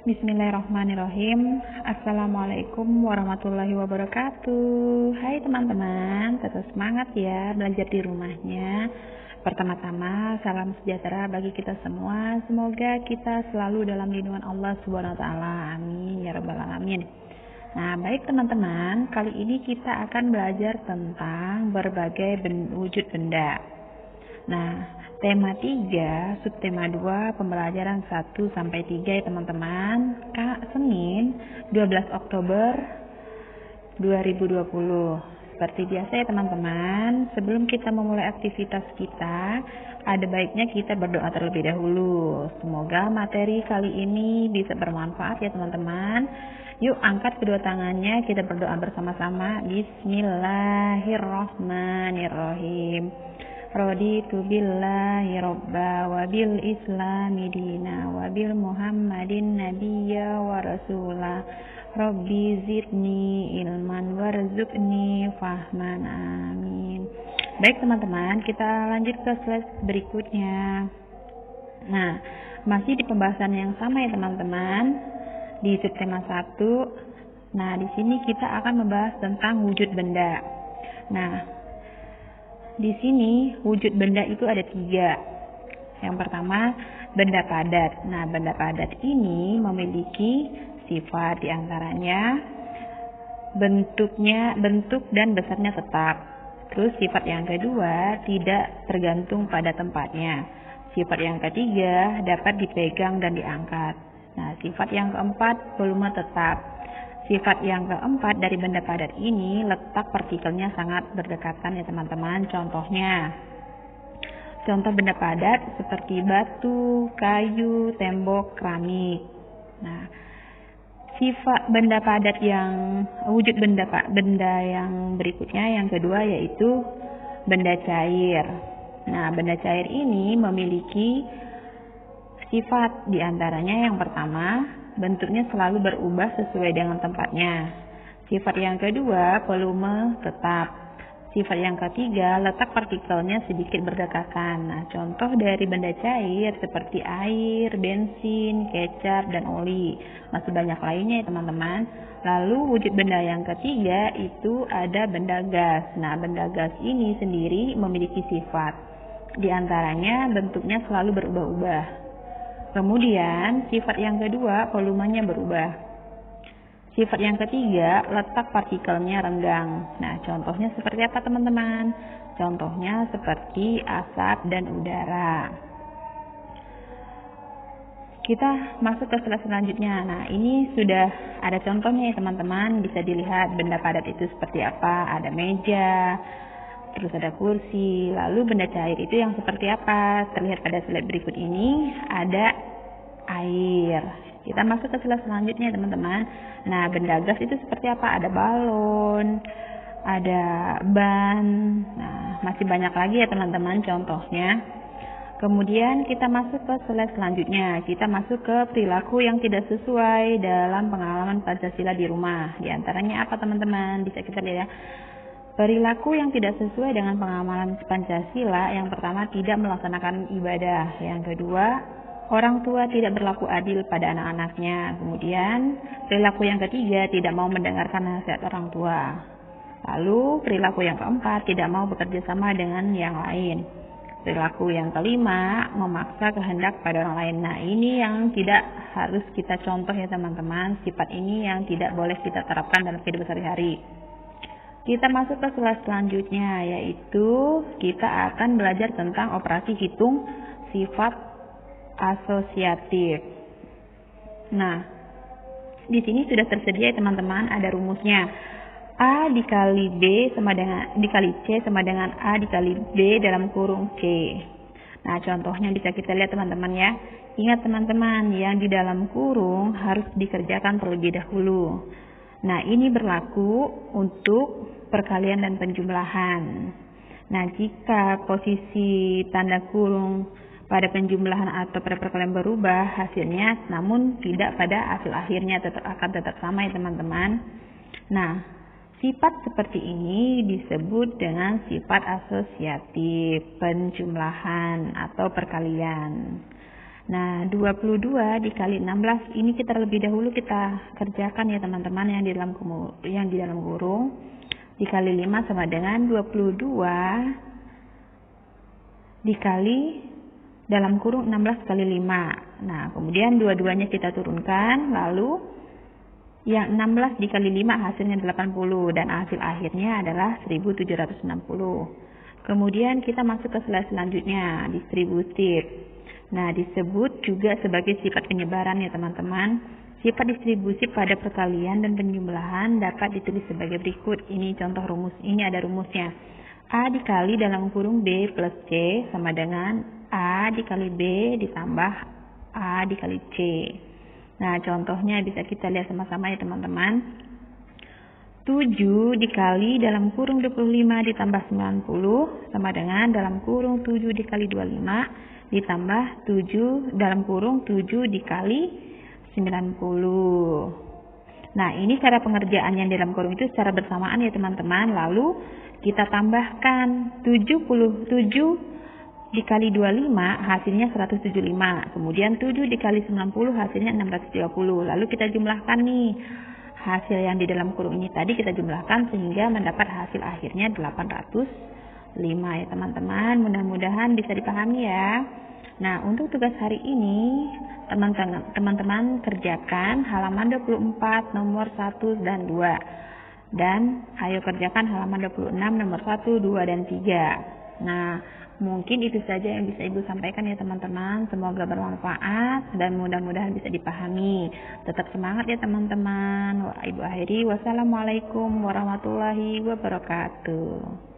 Bismillahirrahmanirrahim. Assalamualaikum warahmatullahi wabarakatuh. Hai teman-teman, tetap semangat ya belajar di rumahnya. Pertama-tama, salam sejahtera bagi kita semua. Semoga kita selalu dalam lindungan Allah Subhanahu wa taala. Amin ya rabbal alamin. Nah, baik teman-teman, kali ini kita akan belajar tentang berbagai wujud benda. Nah, tema 3, subtema 2, pembelajaran 1 sampai 3 ya teman-teman. Senin 12 Oktober 2020. Seperti biasa ya teman-teman, sebelum kita memulai aktivitas kita, ada baiknya kita berdoa terlebih dahulu. Semoga materi kali ini bisa bermanfaat ya teman-teman. Yuk angkat kedua tangannya, kita berdoa bersama-sama. Bismillahirrahmanirrahim. Raditu billahi robba wa bil islami dina wa bil muhammadin nabiyya wa rasulah. Rabbi zidni ilman warzuqni fahman, amin. Baik teman-teman, kita lanjut ke slide berikutnya. Nah, masih di pembahasan yang sama ya teman-teman, di subtema 1. Nah, di sini kita akan membahas tentang wujud benda. Nah, di sini wujud benda itu ada 3. Yang pertama, benda padat. Nah, benda padat ini memiliki sifat, diantaranya bentuk dan besarnya tetap. Terus sifat yang kedua, tidak tergantung pada tempatnya. Sifat yang ketiga, dapat dipegang dan diangkat. Nah, sifat yang keempat, volume tetap. Sifat yang keempat dari benda padat ini, letak partikelnya sangat berdekatan ya teman-teman. Contoh benda padat seperti batu, kayu, tembok, keramik. Nah, sifat benda padat yang wujud benda yang berikutnya, yang kedua, yaitu benda cair. Nah, benda cair ini memiliki sifat, diantaranya yang pertama, bentuknya selalu berubah sesuai dengan tempatnya. Sifat yang kedua, volume tetap. Sifat yang ketiga, letak partikelnya sedikit berdekatan. Nah, contoh dari benda cair seperti air, bensin, kecap, dan oli. Masih banyak lainnya ya teman-teman. Lalu wujud benda yang ketiga itu ada benda gas. Nah, benda gas ini sendiri memiliki sifat. Di antaranya bentuknya selalu berubah-ubah. Kemudian sifat yang kedua, volumenya berubah. Sifat yang ketiga, letak partikelnya renggang. Nah, contohnya seperti apa teman-teman? Contohnya seperti asap dan udara. Kita masuk ke slide selanjutnya. Nah, ini sudah ada contohnya ya teman-teman. Bisa dilihat benda padat itu seperti apa. Ada meja, terus ada kursi. Lalu benda cair itu yang seperti apa? Terlihat pada slide berikut ini, ada air. Kita masuk ke slide selanjutnya teman-teman. Nah, benda gas itu seperti apa? Ada balon, ada ban. Nah, masih banyak lagi ya teman-teman contohnya. Kemudian kita masuk ke slide selanjutnya. Kita masuk ke perilaku yang tidak sesuai dalam pengalaman Pancasila di rumah. Di antaranya apa teman-teman? Bisa kita lihat ya. Perilaku yang tidak sesuai dengan pengamalan Pancasila, yang pertama, tidak melaksanakan ibadah. Yang kedua, orang tua tidak berlaku adil pada anak-anaknya. Kemudian, perilaku yang ketiga, tidak mau mendengarkan nasihat orang tua. Lalu, perilaku yang keempat, tidak mau bekerja sama dengan yang lain. Perilaku yang kelima, memaksa kehendak pada orang lain. Nah, ini yang tidak harus kita contoh ya teman-teman. Sifat ini yang tidak boleh kita terapkan dalam kehidupan sehari-hari. Kita masuk ke slide selanjutnya, yaitu kita akan belajar tentang operasi hitung sifat asosiatif. Nah, di sini sudah tersedia teman-teman, ada rumusnya. A dikali B dikali C sama dengan A dikali B dalam kurung C. Nah, contohnya bisa kita lihat teman-teman ya. Ingat teman-teman, yang di dalam kurung harus dikerjakan terlebih dahulu. Nah, ini berlaku untuk perkalian dan penjumlahan. Nah, jika posisi tanda kurung pada penjumlahan atau pada perkalian berubah hasilnya, namun tidak pada hasil akhirnya, akan tetap sama ya teman-teman. Nah, sifat seperti ini disebut dengan sifat asosiatif, penjumlahan atau perkalian. Nah, 22 dikali 16 ini kita terlebih dahulu kita kerjakan ya teman-teman, yang di dalam kurung. Dikali 5 sama dengan 22 dikali dalam kurung 16 kali 5. Nah, kemudian dua-duanya kita turunkan, lalu yang 16 dikali 5 hasilnya 80 dan hasil akhirnya adalah 1760. Kemudian kita masuk ke slide selanjutnya, distributif. Nah, disebut juga sebagai sifat penyebaran ya teman-teman. Sifat distribusi pada perkalian dan penjumlahan dapat ditulis sebagai berikut. Ini contoh rumus, ini ada rumusnya. A dikali dalam kurung B plus C sama dengan A dikali B ditambah A dikali C. Nah, contohnya bisa kita lihat sama-sama ya teman-teman. 7 dikali dalam kurung 25 ditambah 90 sama dengan dalam kurung 7 dikali 25 ditambah 7 dalam kurung 7 dikali 90. Nah, ini cara pengerjaan yang dalam kurung itu secara bersamaan ya teman-teman. Lalu kita tambahkan 77 dikali 25 hasilnya 175. Kemudian 7 dikali 90 hasilnya 630. Lalu kita jumlahkan nih. Hasil yang di dalam kurung ini tadi kita jumlahkan sehingga mendapat hasil akhirnya 805 ya teman-teman. Mudah-mudahan bisa dipahami ya. Nah, untuk tugas hari ini teman-teman kerjakan halaman 24 nomor 1 dan 2. Dan ayo kerjakan halaman 26 nomor 1, 2 dan 3. Nah, mungkin itu saja yang bisa Ibu sampaikan ya teman-teman. Semoga bermanfaat dan mudah-mudahan bisa dipahami. Tetap semangat ya teman-teman. Ibu akhiri, wassalamualaikum warahmatullahi wabarakatuh.